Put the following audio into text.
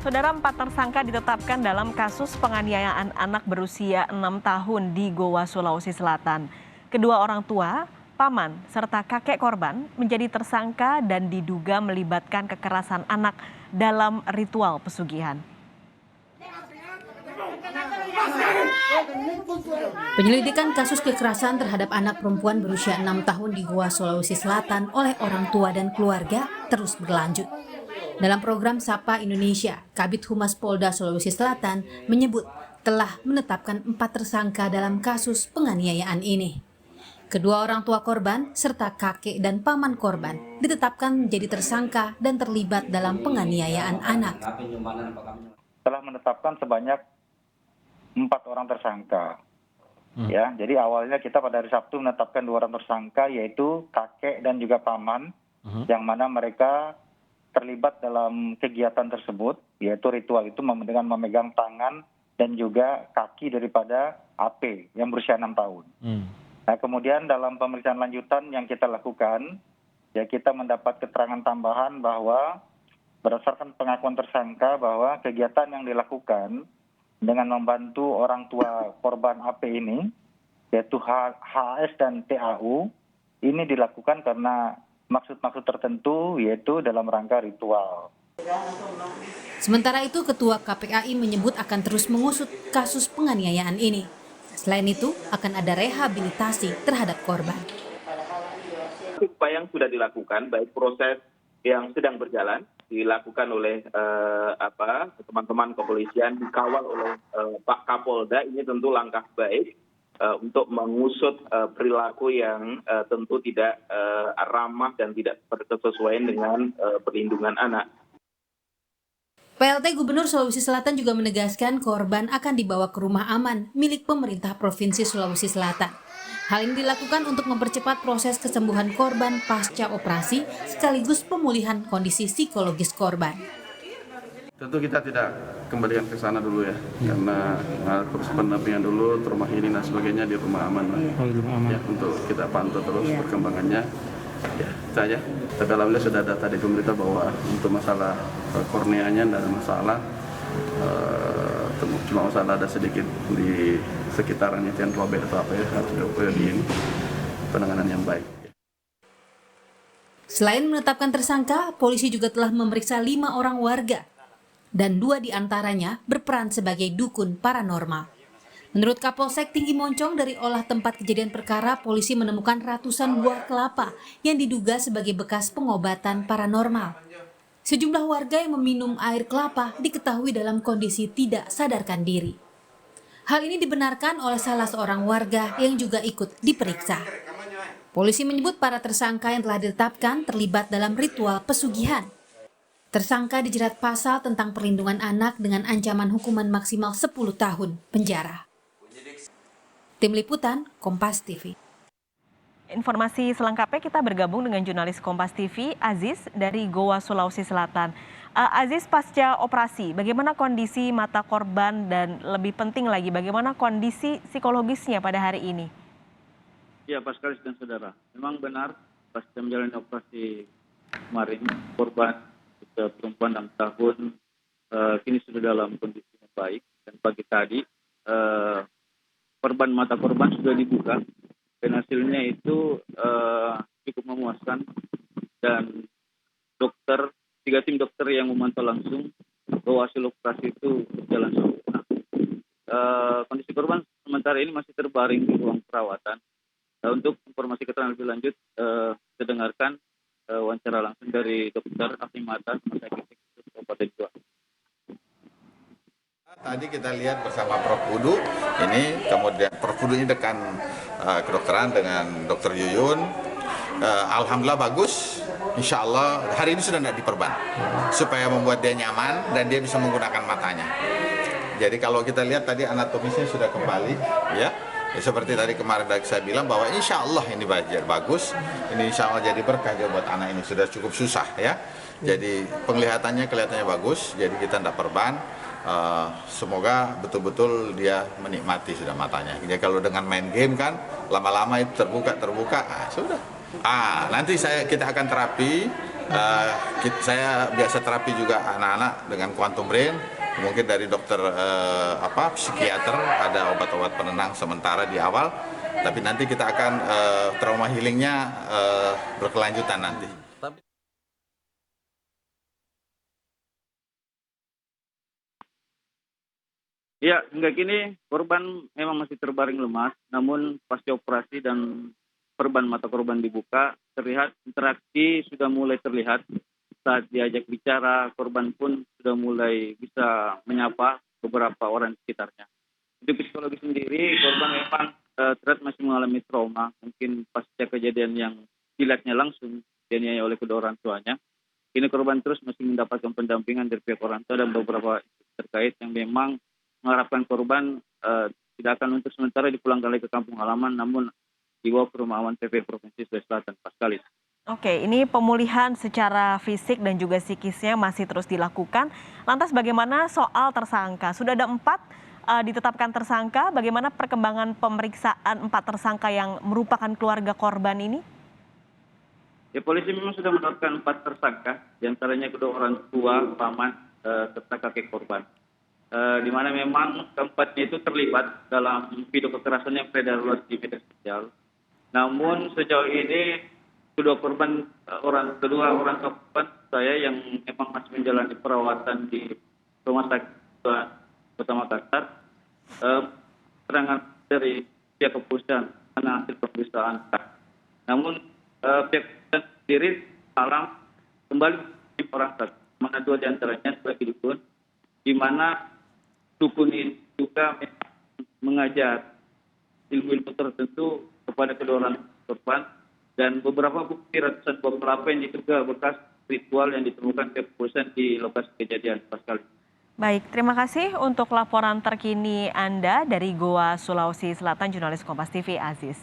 Saudara, 4 tersangka ditetapkan dalam kasus penganiayaan anak berusia 6 tahun di Goa, Sulawesi Selatan. Kedua orang tua, paman, serta kakek korban menjadi tersangka dan diduga melibatkan kekerasan anak dalam ritual pesugihan. Penyelidikan kasus kekerasan terhadap anak perempuan berusia 6 tahun di Goa, Sulawesi Selatan oleh orang tua dan keluarga terus berlanjut. Dalam program Sapa Indonesia, Kabid Humas Polda Sulawesi Selatan menyebut telah menetapkan 4 tersangka dalam kasus penganiayaan ini. Kedua orang tua korban serta kakek dan paman korban ditetapkan menjadi tersangka dan terlibat dalam penganiayaan anak. Telah menetapkan sebanyak 4 orang tersangka. Ya, jadi awalnya kita pada hari Sabtu menetapkan 2 orang tersangka, yaitu kakek dan juga paman, yang mana mereka terlibat dalam kegiatan tersebut, yaitu ritual itu dengan memegang tangan dan juga kaki daripada AP yang berusia 6 tahun. Nah, kemudian dalam pemeriksaan lanjutan yang kita lakukan, ya kita mendapat keterangan tambahan bahwa berdasarkan pengakuan tersangka bahwa kegiatan yang dilakukan dengan membantu orang tua korban AP ini, yaitu HS dan TAU, ini dilakukan karena maksud-maksud tertentu, yaitu dalam rangka ritual. Sementara itu, Ketua KPAI menyebut akan terus mengusut kasus penganiayaan ini. Selain itu, akan ada rehabilitasi terhadap korban. Upaya yang sudah dilakukan, baik proses yang sedang berjalan, dilakukan oleh teman-teman kepolisian, dikawal oleh Pak Kapolda, ini tentu langkah baik untuk mengusut perilaku yang tentu tidak ramah dan tidak berkesesuaian dengan perlindungan anak. PLT Gubernur Sulawesi Selatan juga menegaskan korban akan dibawa ke rumah aman milik pemerintah Provinsi Sulawesi Selatan. Hal ini dilakukan untuk mempercepat proses kesembuhan korban pasca operasi sekaligus pemulihan kondisi psikologis korban. Tentu kita tidak kembalikan ke sana dulu ya, karena terus pendampingan dulu, rumah ini dan sebagainya di rumah aman. Ya, untuk kita pantau terus perkembangannya. Ya, saja. Tapi alhamdulillah sudah ada tadi pemerintah bahwa untuk masalah korneanya tidak ada masalah. Cuma masalah ada sedikit di sekitaran itu yang robek atau apa ya, harus di penanganan yang baik. Selain menetapkan tersangka, polisi juga telah memeriksa 5 orang warga dan 2 diantaranya berperan sebagai dukun paranormal. Menurut Kapolsek Tinggi Moncong, dari olah tempat kejadian perkara, polisi menemukan ratusan buah kelapa yang diduga sebagai bekas pengobatan paranormal. Sejumlah warga yang meminum air kelapa diketahui dalam kondisi tidak sadarkan diri. Hal ini dibenarkan oleh salah seorang warga yang juga ikut diperiksa. Polisi menyebut para tersangka yang telah ditetapkan terlibat dalam ritual pesugihan. Tersangka dijerat pasal tentang perlindungan anak dengan ancaman hukuman maksimal 10 tahun penjara. Tim Liputan, Kompas TV. Informasi selengkapnya kita bergabung dengan jurnalis Kompas TV, Aziz dari Goa, Sulawesi Selatan. Aziz, pasca operasi, bagaimana kondisi mata korban dan lebih penting lagi, bagaimana kondisi psikologisnya pada hari ini? Ya, Pak Sekali dan Saudara, memang benar pasca menjalani operasi kemarin, korban perempuan 6 tahun kini sudah dalam kondisi yang baik, dan pagi tadi mata korban sudah dibuka dan hasilnya itu cukup memuaskan, dan 3 tim dokter yang memantau langsung bahwa hasil operasi itu berjalan sempurna. Kondisi korban sementara ini masih terbaring di ruang perawatan. Untuk informasi keterangan lebih lanjut, kita dengarkan wawancara langsung dari Dokter Ahli Mata Rumah Sakit Kabupaten Goa. Tadi kita lihat bersama Prof. Pudu, ini kemudian Prof. Pudu ini dekan kedokteran dengan Dr. Yuyun. Alhamdulillah bagus, insya Allah hari ini sudah tidak diperban, supaya membuat dia nyaman dan dia bisa menggunakan matanya. Jadi kalau kita lihat tadi anatomisnya sudah kembali, ya seperti tadi kemarin saya bilang bahwa insya Allah ini bagus, ini insya Allah jadi berkah buat anak ini, sudah cukup susah ya. Jadi kelihatannya bagus, jadi kita tidak perban. Semoga betul-betul dia menikmati sudah matanya. Jadi kalau dengan main game kan lama-lama itu terbuka, sudah. Nanti kita akan terapi Saya biasa terapi juga anak-anak dengan quantum brain, mungkin dari dokter psikiater ada obat-obat penenang sementara di awal, tapi nanti kita akan trauma healingnya berkelanjutan nanti. Ya, hingga kini korban memang masih terbaring lemas, namun pasca operasi dan perban mata korban dibuka, terlihat interaksi sudah mulai terlihat. Saat diajak bicara, korban pun sudah mulai bisa menyapa beberapa orang di sekitarnya. Untuk psikologi sendiri, korban memang terlihat masih mengalami trauma, mungkin pasca kejadian yang dilihatnya langsung dianiaya oleh kedua orang tuanya. Kini korban terus masih mendapatkan pendampingan dari pihak orang tua dan beberapa terkait yang memang mengharapkan korban tidak akan untuk sementara dipulangkan lagi ke kampung halaman, namun dibawa ke rumah aman PP Provinsi Sulawesi Selatan Paskalis. Oke, ini pemulihan secara fisik dan juga psikisnya masih terus dilakukan. Lantas bagaimana soal tersangka? Sudah ada 4 ditetapkan tersangka, bagaimana perkembangan pemeriksaan 4 tersangka yang merupakan keluarga korban ini? Ya, polisi memang sudah menetapkan 4 tersangka, diantaranya kedua orang tua, paman, serta kakek korban. Di mana memang keempatnya itu terlibat dalam video kekerasan yang beredar luas di media sosial. Namun sejauh ini kedua orang korban saya yang memang masih menjalani perawatan di rumah sakit Kota Makassar, keterangan dari pihak kepolisian karena hasil pemeriksaan. Namun pihak kepolisian sendiri malam kembali di orang saksi, mana 2 diantaranya sebagai dukun, di mana dukun ini juga mengajar ilmu-ilmu tertentu kepada kedua orang korban, dan beberapa bukti ratusan buah kelapa yang diduga bekas ritual yang ditemukan kepolisian di lokasi kejadian Paskalis. Baik, terima kasih untuk laporan terkini Anda dari Goa, Sulawesi Selatan, jurnalis Kompas TV Aziz.